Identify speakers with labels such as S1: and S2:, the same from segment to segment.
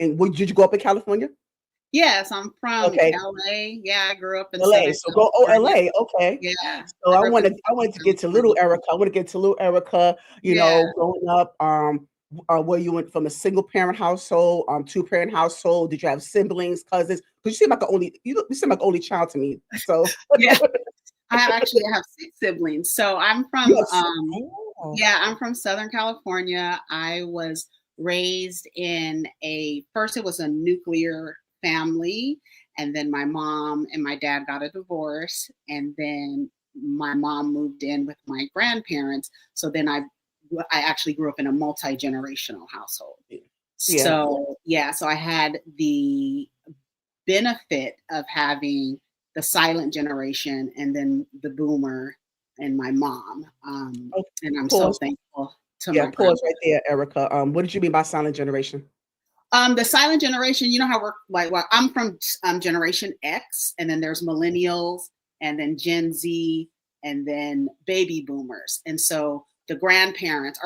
S1: And did you grow up in California?
S2: Yes, I'm from
S1: Okay,
S2: LA. Yeah, I grew up in
S1: LA.
S2: Southern
S1: So go. Oh,
S2: California.
S1: LA. Okay.
S2: Yeah,
S1: So
S2: I grew up in
S1: I
S2: Southern
S1: wanted to get to little
S2: California.
S1: Erica. I want to get to little Erica. You
S2: Yeah.
S1: know, growing up. Where you went from a single parent household, two parent household. Did you have siblings, cousins? Because you seem like you seem like only child to me. So
S2: Yeah. I have six siblings. So
S1: yes. Oh,
S2: I'm from Southern California. I was raised in first it was a nuclear family, and then my mom and my dad got a divorce, and then my mom moved in with my grandparents. So then I actually grew up in a multi-generational household.
S1: yeah.
S2: So yeah, so I had the benefit of having the silent generation and then the boomer and my mom.
S1: Okay.
S2: And I'm so
S1: Pause.
S2: thankful to
S1: Yeah,
S2: my grandma.
S1: pause right there, Erica. What did you mean by silent generation?
S2: The silent generation, you know how we're like, well, I'm from Generation X, and then there's millennials, and then Gen Z, and then baby boomers. And so our grandparents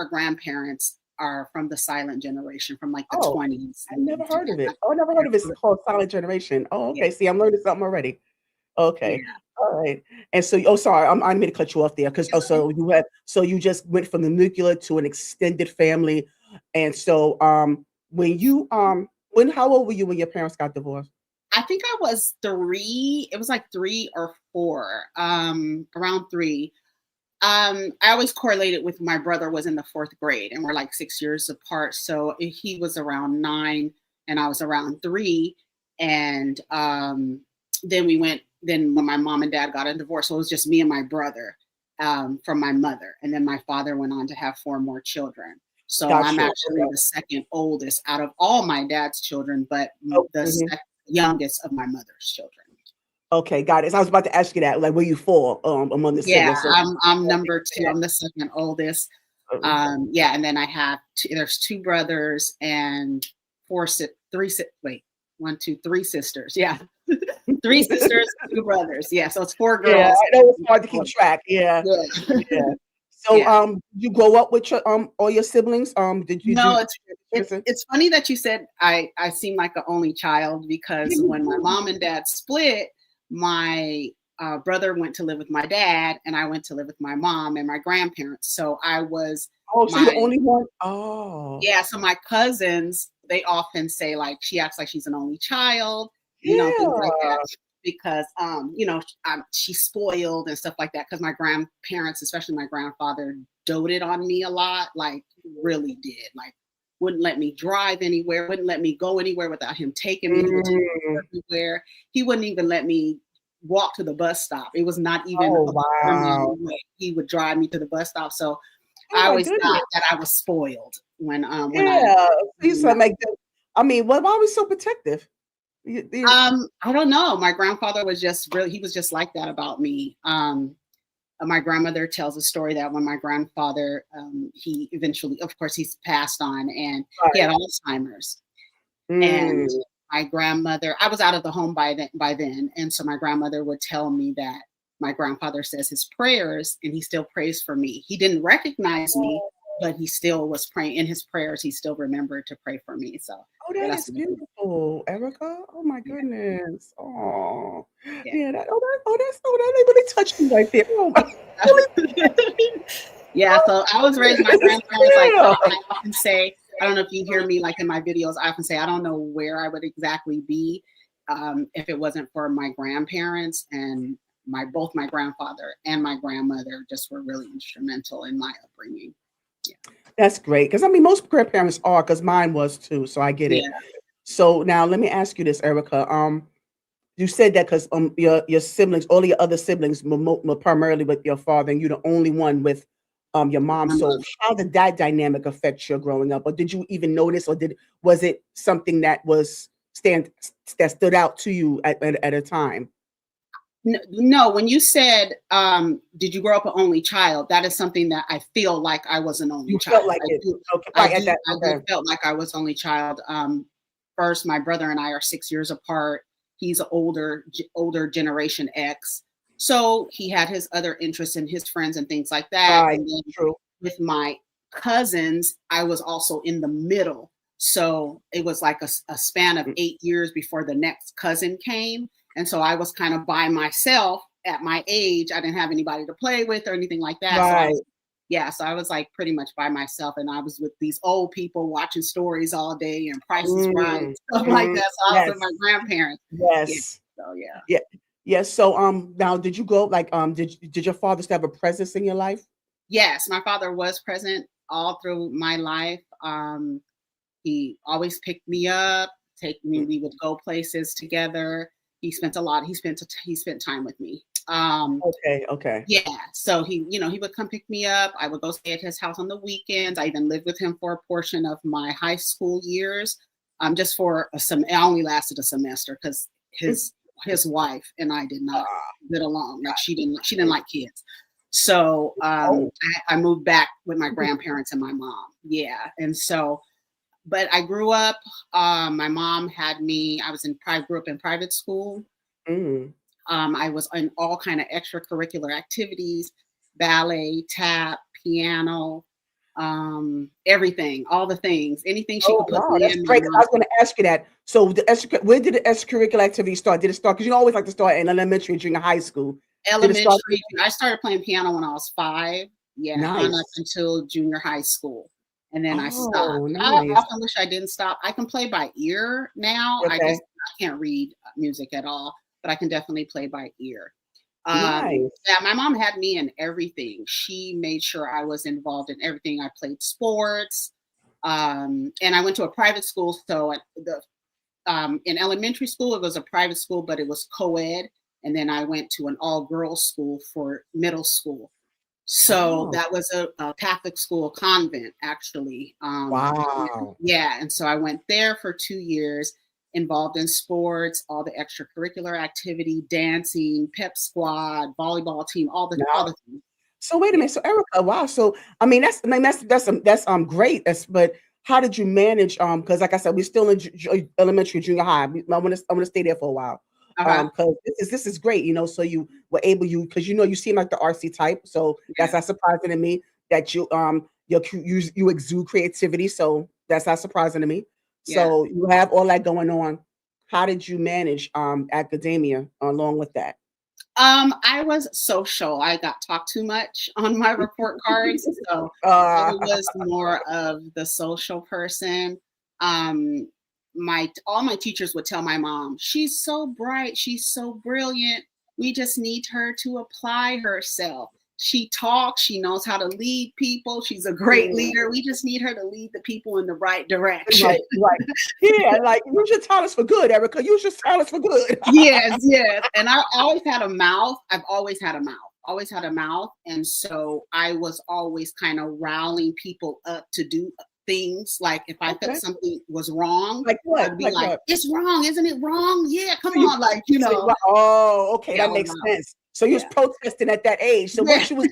S2: are from the silent generation from like the
S1: Oh,
S2: 20s.
S1: I
S2: And
S1: never heard of it. Oh, I never heard of it. It's called silent generation. Oh,
S2: yeah,
S1: okay. See, I'm learning something already. Okay.
S2: yeah.
S1: All right. And so, oh, sorry, I didn't mean to cut you off there because so you just went from the nuclear to an extended family, and so how old were you when your parents got divorced?
S2: I think I was 3. It was like 3 or 4, around 3. I always correlated with my brother was in the 4th grade, and we're like 6 years apart. So he was around 9, and I was around 3. And then when my mom and dad got a divorce, so it was just me and my brother from my mother. And then my father went on to have 4 more children. So I'm
S1: Gotcha.
S2: actually the second oldest out of all my dad's children, but
S1: Oh,
S2: the
S1: mhm.
S2: youngest of my mother's children.
S1: Okay, got it. So I was about to ask you that, like, where you fall among the
S2: Yeah,
S1: siblings. So,
S2: I'm number 2. I'm the second oldest. Yeah, and then I have there's 2 brothers and 3 sisters. Yeah, 3 sisters, 2 brothers. Yeah, so it's 4
S1: yeah,
S2: girls.
S1: I know it's hard to keep track. Yeah,
S2: Yeah,
S1: yeah. So,
S2: yeah.
S1: you grow up with your all your siblings? Did you
S2: No,
S1: do?
S2: it's funny that you said I seem like an only child, because when my mom and dad split, my brother went to live with my dad, and I went to live with my mom and my grandparents. So I was
S1: Oh, so you're
S2: my
S1: the only one? Oh,
S2: yeah. So my cousins, they often say like she acts like she's an only child, things like that,
S1: yeah.
S2: because she's spoiled and stuff like that. Because my grandparents, especially my grandfather, doted on me a lot, like really did, like wouldn't let me drive anywhere, wouldn't let me go anywhere without him taking me. He would take me
S1: Mm.
S2: everywhere. He wouldn't even let me walk to the bus stop. It was not even
S1: Oh,
S2: a quarter mile
S1: wow.
S2: away. He would drive me to the bus stop. So
S1: Oh
S2: I
S1: my
S2: always thought
S1: goodness.
S2: that I was spoiled when I
S1: Yeah. So you said make them. I mean, why are we so protective?
S2: I don't know. My grandfather was he was just like that about me. My grandmother tells a story that when my grandfather, he eventually, of course, he's passed on, and he had
S1: Right.
S2: Alzheimer's. And
S1: Mm.
S2: my grandmother, I was out of the home by then, and so my grandmother would tell me that my grandfather says his prayers, and he still prays for me. He didn't recognize me, but he still was praying in his prayers. He still remembered to pray for me. So
S1: Oh,
S2: yeah,
S1: that
S2: that's
S1: is beautiful, Erica. Oh my
S2: yeah,
S1: goodness. Oh,
S2: yeah.
S1: yeah. That they really touched me right there. Oh my, really.
S2: Yeah, so I was raised, my grandparents, like,
S1: Yeah.
S2: I often say, I don't know if you hear me like in my videos, I often say, I don't know where I would exactly be if it wasn't for my grandparents, and both my grandfather and my grandmother just were really instrumental in my upbringing. Yeah.
S1: That's great. Because I mean, most grandparents are, because mine was too. So I get it.
S2: Yeah.
S1: So now let me ask you this, Erica. You said that because your siblings, all your other siblings, primarily with your father, and you're the only one with your mom.
S2: My
S1: So
S2: mom.
S1: how did that dynamic affect your growing up, or did you even notice, or was it something that stood out to you at a time?
S2: No, when you said, did you grow up an only child? That is something that I feel like I was an only
S1: You felt
S2: child.
S1: like it. Okay,
S2: I
S1: right at
S2: do,
S1: that.
S2: I do
S1: Okay.
S2: felt like I was only child. First, my brother and I are 6 years apart. He's older Generation X. So he had his other interests and his friends and things like that.
S1: Right.
S2: And then
S1: True.
S2: with my cousins, I was also in the middle. So it was like a span of 8 years before the next cousin came. And so I was kind of by myself at my age. I didn't have anybody to play with or anything like that. So I
S1: Right.
S2: was, yeah, so I was like pretty much by myself, and I was with these old people watching stories all day and Price is Right,
S1: Mm,
S2: stuff like
S1: mm,
S2: that. So I was with my
S1: yes,
S2: grandparents. Yeah.
S1: yes,
S2: So yeah.
S1: yeah, yes. So, now, did you go like, did your father still have a presence in your life?
S2: Yes, my father was present all through my life. He always picked me up, take me.
S1: Mm,
S2: We would go places together. He spent a lot. He spent time with me.
S1: okay, okay.
S2: Yeah. So he would come pick me up. I would go stay at his house on the weekends. I even lived with him for a portion of my high school years. Just for I only lasted a semester because
S1: Mm,
S2: his wife and I did not
S1: ah,
S2: get along. Like she didn't
S1: right.
S2: like kids. So
S1: Oh,
S2: I moved back with my grandparents and my mom. Yeah. And so, but I grew up. My mom had me. Grew up in private school.
S1: mm.
S2: I was in all kind of extracurricular activities, ballet, tap, piano, everything, all the things, anything she
S1: Oh,
S2: could put
S1: wow,
S2: me
S1: that's
S2: in. My
S1: great. 'Cause I
S2: mom.
S1: was gonna ask you that. So where did the extracurricular activity start? Did it start? Because you always like to start in elementary and junior high school. Did it start
S2: Elementary. I started playing piano when I was 5. Yeah, on up
S1: nice.
S2: until junior high school, and then I stopped.
S1: Oh,
S2: I
S1: nice.
S2: often wish I didn't stop. I can play by ear now.
S1: Okay,
S2: I can't read music at all, but I can definitely play by ear.
S1: nice.
S2: Yeah, my mom had me in everything. She made sure I was involved in everything. I played sports, and I went to a private school. So in elementary school, it was a private school, but it was co-ed. And then I went to an all-girls school for middle school. So
S1: Oh,
S2: that was a Catholic school, convent, actually.
S1: wow.
S2: Yeah, and so I went there for 2 years, involved in sports, all the extracurricular activity, dancing, pep squad, volleyball team, all the things.
S1: So wait a
S2: Yeah.
S1: minute. So Erica, wow. So I mean that's great. But how did you manage? Because like I said, we're still in elementary, junior high. I want to stay there for a while.
S2: Uh-huh.
S1: Because this is great. So you were able because you seem like the RC type. So that's
S2: Yeah.
S1: not surprising to me that you exude creativity. So that's not surprising to me.
S2: Yeah.
S1: So you have all that going on. How did you manage academia along with that?
S2: I was social. I got talked too much on my report cards, so I
S1: Uh,
S2: was more of the social person. Um, my all my teachers would tell my mom, "She's so bright, she's so brilliant. We just need her to apply herself. She talks, she knows how to lead people. She's a great leader. We just need her to lead the people in the right direction."
S1: Right, right. Yeah, like, use your talents for good, Erica. Use your talents for good.
S2: Yes, yes. And I always had a mouth. I've always had a mouth, always had a mouth. And so I was always kind of rallying people up to do things. Like if I felt
S1: Okay.
S2: something was wrong,
S1: Like
S2: I
S1: what?
S2: would be
S1: Like
S2: like,
S1: what?
S2: "It's wrong, isn't it wrong? Yeah, come
S1: So you
S2: on." Like,
S1: so you oh, okay,
S2: yeah, I
S1: that
S2: was
S1: makes
S2: loud.
S1: sense. So you was
S2: Yeah.
S1: protesting at that age. So
S2: Yeah.
S1: what you was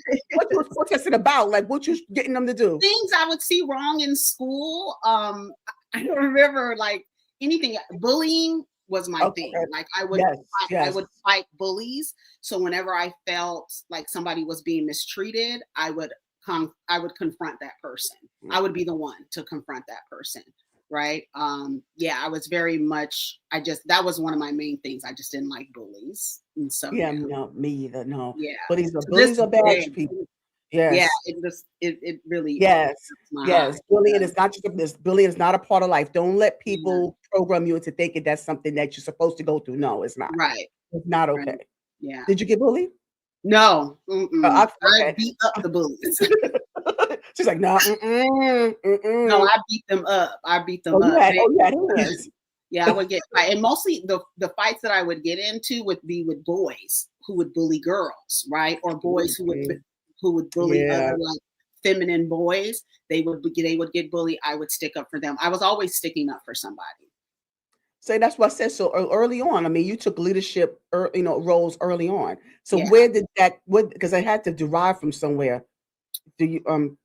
S1: protesting about? Like, what you getting them to do?
S2: Things I would see wrong in school. I don't remember like anything. Bullying was my thing.
S1: Okay.
S2: Like
S1: Yes,
S2: I
S1: yes.
S2: would fight bullies. So whenever I felt like somebody was being mistreated, I would confront that person. I would be the one to confront that person. Right. Yeah, I was very much that was one of my main things. I just didn't like bullies. And so
S1: Yeah,
S2: yeah.
S1: no, me either, no.
S2: Yeah. To this
S1: Bullies are bad
S2: day,
S1: people.
S2: yeah,
S1: Yes.
S2: it really
S1: Yes,
S2: hurts my heart.
S1: yes. Bullying is not just bullying is not a part of life. Don't let
S2: Yeah.
S1: people program you into thinking that's something that you're supposed to go through. No, it's not.
S2: Right,
S1: It's not
S2: right.
S1: okay.
S2: Yeah.
S1: Did you get bullied?
S2: No, I
S1: Okay.
S2: beat up the bullies.
S1: She's like, "No, mm-mm,
S2: No,
S1: mm-mm."
S2: I beat them up. I beat them up.
S1: You had hands.
S2: Yeah, I would get and mostly the fights that I would get into would be with boys who would bully girls, right? Or boys
S1: Mhm.
S2: who would bully
S1: Yeah.
S2: other like feminine boys. They would get bullied. I would stick up for them. I was always sticking up for somebody.
S1: So that's what I said. So early on, I mean, you took leadership, roles early on. So
S2: Yeah.
S1: where did that? What? Because I had to derive from somewhere. Do you do
S2: Um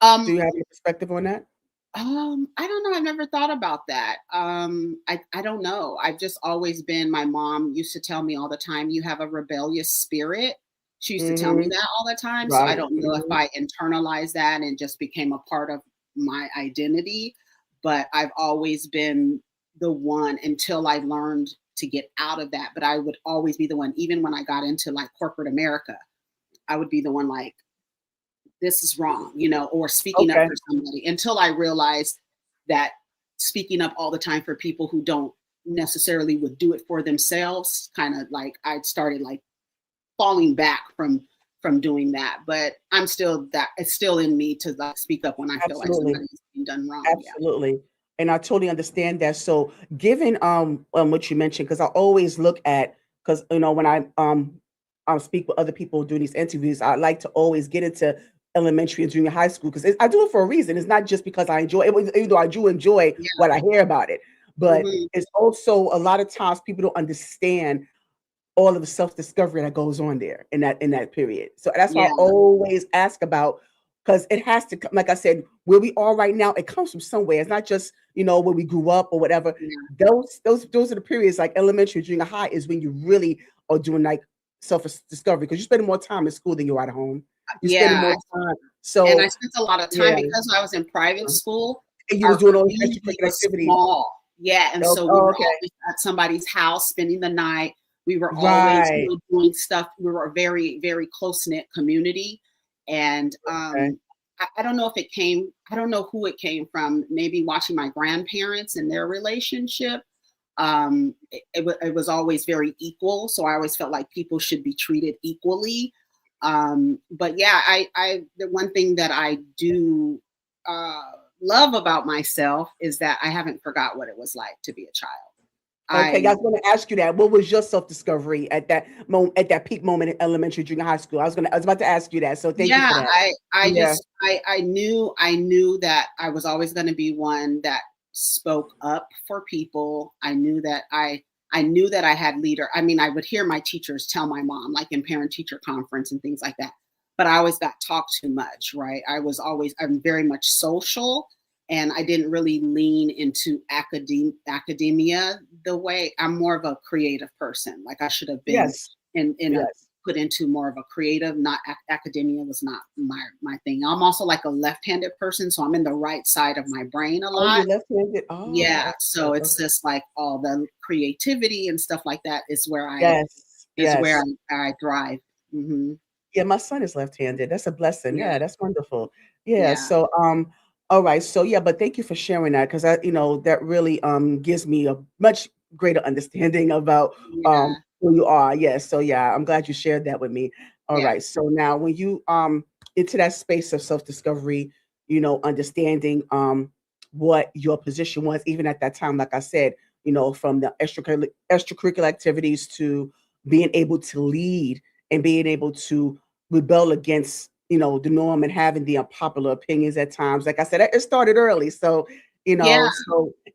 S1: you have any perspective on that?
S2: I don't know. I've never thought about that. I don't know. I've just always been. My mom used to tell me all the time, "You have a rebellious spirit." She used to tell me
S1: Hmm.
S2: that all the time. So I
S1: Right.
S2: don't know if
S1: Mhm.
S2: I internalized that and just became a part of my identity. but I've always been the one until I learned to get out of that. But I would always be the one, even when I got into like corporate America, I would be the one like, this is wrong, or speaking up
S1: Okay.
S2: for somebody until I realized that speaking up all the time for people who don't necessarily would do it for themselves, kind of like I started like falling back from doing that. But I'm still that it's still in me to like speak up when I feel like
S1: Absolutely.
S2: somebody's being done wrong. Yeah.
S1: Absolutely. And I totally understand that. So given what you mentioned, because I always look at, because when I speak with other people doing these interviews, I like to always get into elementary and junior high school because I do it for a reason. It's not just because I enjoy it, even though I do enjoy
S2: Yeah.
S1: what I hear about it. But
S2: Hmm.
S1: it's also a lot of times people don't understand all of the self-discovery that goes on there in that period. So that's why I
S2: Yeah.
S1: always ask about, because it has to come, like I said, where we are right now, it comes from somewhere. It's not just, where we grew up or whatever.
S2: Yeah.
S1: Those are the periods like elementary, junior high is when you really are doing like self-discovery because you're spending more time in school than you are at home. You're spending
S2: Yeah.
S1: more time.
S2: And I
S1: So
S2: spent a lot of time
S1: yeah.
S2: because I was in private school.
S1: And you was
S2: Our
S1: doing all these
S2: community
S1: extracurricular
S2: was
S1: activities.
S2: small. Yeah. And
S1: Oh,
S2: so we
S1: oh,
S2: were
S1: okay.
S2: always at somebody's house spending the night. We were always
S1: Right.
S2: doing stuff. We were a very, very close knit community. And
S1: Okay.
S2: I don't know if it came, I don't know who it came from, maybe watching my grandparents and their relationship. It was always very equal. So I always felt like people should be treated equally. But yeah, the one thing that I do uh, love about myself is that I haven't forgot what it was like to be a child.
S1: Okay, I
S2: I
S1: was going to ask you that. What was your self-discovery at that moment, at that peak moment in elementary, junior high school? I was about to ask you that. So thank you for
S2: Yeah,
S1: that.
S2: I
S1: Yeah.
S2: just I knew that I was always going to be one that spoke up for people. I knew that I had leader. I mean, I would hear my teachers tell my mom, like in parent teacher conference and things like that. But I always got talked too much, right? I'm very much social, and I didn't really lean into academia the way I'm more of a creative person. Like I should have been
S1: Yes.
S2: in a
S1: Yes.
S2: put into more of a creative, not academia was not my thing. I'm also like a left-handed person, so I'm in the right side of my brain a
S1: Oh, you're
S2: lot.
S1: left-handed. Oh,
S2: Yeah,
S1: okay.
S2: so it's
S1: Okay.
S2: just like all the creativity and stuff like that is where
S1: Yes.
S2: is where
S1: Yes.
S2: I thrive. Hmm.
S1: Yeah, my son is left-handed. That's a blessing.
S2: Yeah,
S1: Yeah, that's wonderful. Yeah.
S2: yeah,
S1: So, all right. So, yeah, but thank you for sharing that because that really gives me a much greater understanding about
S2: yeah,
S1: who you are. Yes. So, yeah, I'm glad you shared that with me. All
S2: yeah,
S1: right. So now, when you into that space of self-discovery, understanding what your position was, even at that time, like I said, from the extracurricular activities to being able to lead and being able to rebel against the norm and having the unpopular opinions at times. Like I said, it started early, so
S2: yeah.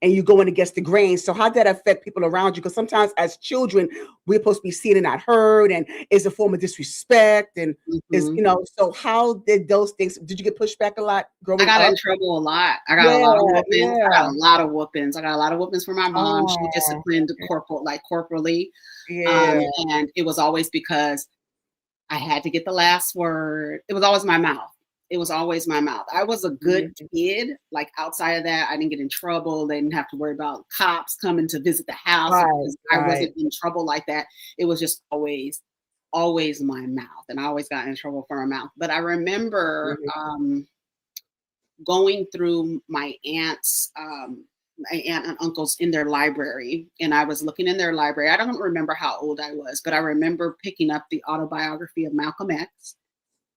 S1: and you going against the grain. So how did that affect people around you? Because sometimes as children, we're supposed to be seen and not heard, and it's a form of disrespect, and is
S2: Hmm.
S1: so how did those things? Did you get pushed back a lot
S2: I
S1: growing
S2: got in
S1: up?
S2: trouble a lot. I got a lot of
S1: Yeah,
S2: whoopings. I got
S1: yeah.
S2: a lot of whoopings. I got a lot of whoopings from my mom. She
S1: Oh,
S2: disciplined
S1: okay.
S2: corporally,
S1: Yeah.
S2: and it was always because I had to get the last word. It was always my mouth. It was always my mouth. I was a good
S1: Mhm.
S2: kid. Like outside of that, I didn't get in trouble. They didn't have to worry about cops coming to visit the house
S1: Right,
S2: because I
S1: right.
S2: wasn't in trouble like that. It was just always my mouth, and I always got in trouble for my mouth. But I remember
S1: Mhm.
S2: going through my aunt and uncles in their library, and I was looking in their library. I don't remember how old I was, but I remember picking up the autobiography of Malcolm X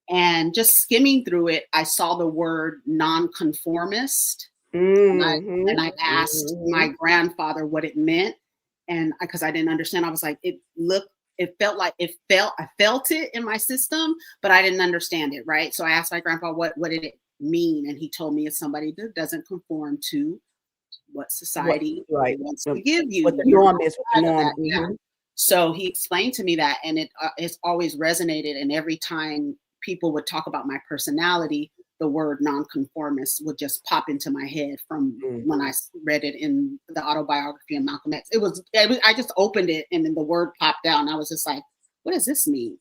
S2: and just skimming through it. I saw the word nonconformist, and
S1: Mhm.
S2: I asked my
S1: Mhm.
S2: grandfather what it meant, and because I didn't understand, I was like, it felt like I felt it in my system, but I didn't understand it, right? So I asked my grandpa what did it mean, and he told me it's somebody that doesn't conform to what
S1: What
S2: society
S1: right.
S2: wants to give
S1: What
S2: you.
S1: the
S2: You're
S1: norm is, what the
S2: outside of
S1: norm
S2: that, yeah.
S1: mhm.
S2: So he explained to me that, and it's always resonated. And every time people would talk about my personality, the word nonconformist would just pop into my head from when I
S1: Mhm.
S2: read it in the autobiography of Malcolm X. I just opened it, and then the word popped out, and I was just like, "What does this mean?"